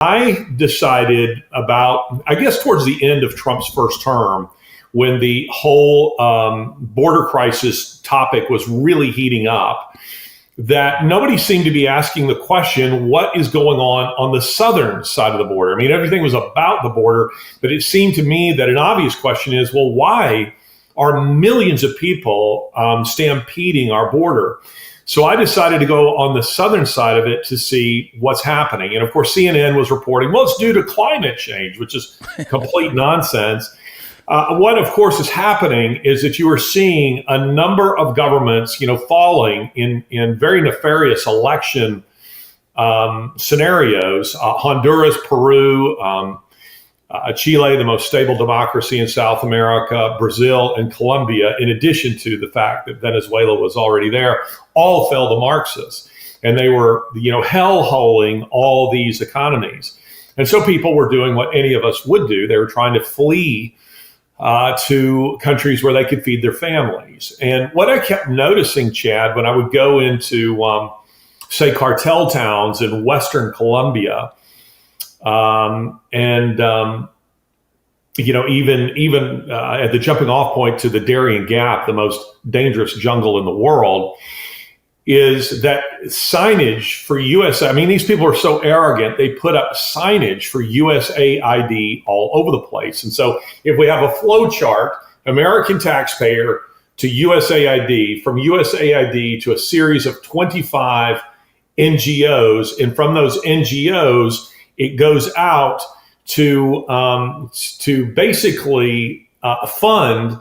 I decided about, I guess, towards the end of Trump's first term, when the whole border crisis topic was really heating up, that nobody seemed to be asking the question, what is going on the southern side of the border? I mean, everything was about the border, but it seemed to me that an obvious question is, well, why are millions of people stampeding our border? So I decided to go on the southern side of it to see what's happening. And of course, CNN was reporting, well, it's due to climate change, which is complete nonsense. What, of course, is happening is that you are seeing a number of governments, falling in very nefarious election scenarios. Honduras, Peru, Chile, the most stable democracy in South America, Brazil, and Colombia, in addition to the fact that Venezuela was already there, all fell to Marxists. And they were, hell-holing all these economies. And so people were doing what any of us would do. They were trying to flee to countries where they could feed their families. And what I kept noticing, Chad, when I would go into, say, cartel towns in Western Colombia, even at the jumping off point to the Darien Gap, the most dangerous jungle in the world, is that signage for USA. I mean, these people are so arrogant, they put up signage for USAID all over the place. And so if we have a flow chart, American taxpayer to USAID, from USAID to a series of 25 NGOs, and from those NGOs, it goes out to basically fund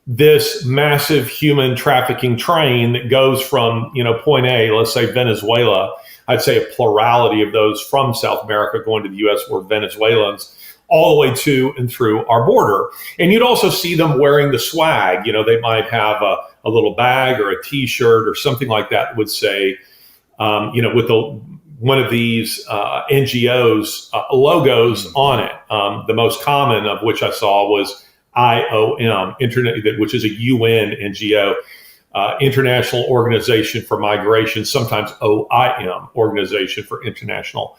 this massive human trafficking train that goes from, point A, let's say Venezuela. I'd say a plurality of those from South America going to the U.S. were Venezuelans, all the way to and through our border. And you'd also see them wearing the swag. They might have a little bag or a T-shirt or something like that would say, with one of these NGOs logos on it. The most common of which I saw was IOM, which is a UN NGO, International Organization for Migration, sometimes OIM, Organization for International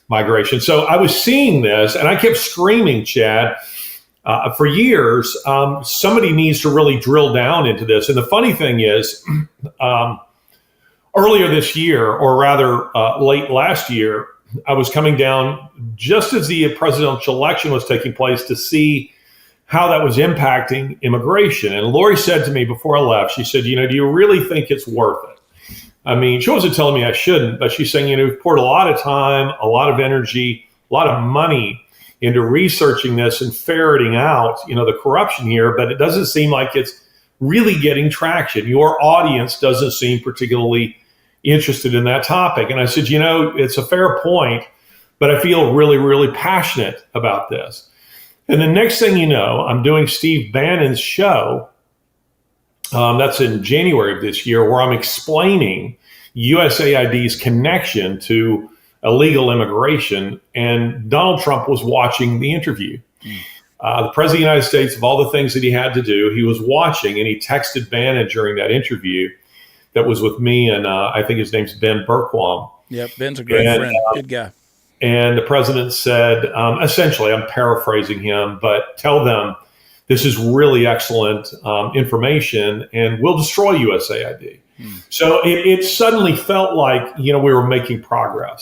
Migration. So I was seeing this and I kept screaming, Chad, for years, somebody needs to really drill down into this. And the funny thing is, earlier this year, or rather late last year, I was coming down just as the presidential election was taking place to see how that was impacting immigration. And Lori said to me before I left, she said, do you really think it's worth it? I mean, she wasn't telling me I shouldn't, but she's saying, we've poured a lot of time, a lot of energy, a lot of money into researching this and ferreting out, the corruption here, but it doesn't seem like it's really getting traction. Your audience doesn't seem particularly interested in that topic. And I said, it's a fair point, but I feel really, really passionate about this. And the next thing you know, I'm doing Steve Bannon's show. That's in January of this year, where I'm explaining USAID's connection to illegal immigration. And Donald Trump was watching the interview. The president of the United States, of all the things that he had to do, he was watching, and he texted Bannon during that interview that was with me, and I think his name's Ben Berquam. Yep, Ben's a great friend, good guy. And the president said, essentially, I'm paraphrasing him, but tell them this is really excellent information, and we'll destroy USAID. So it suddenly felt like, we were making progress.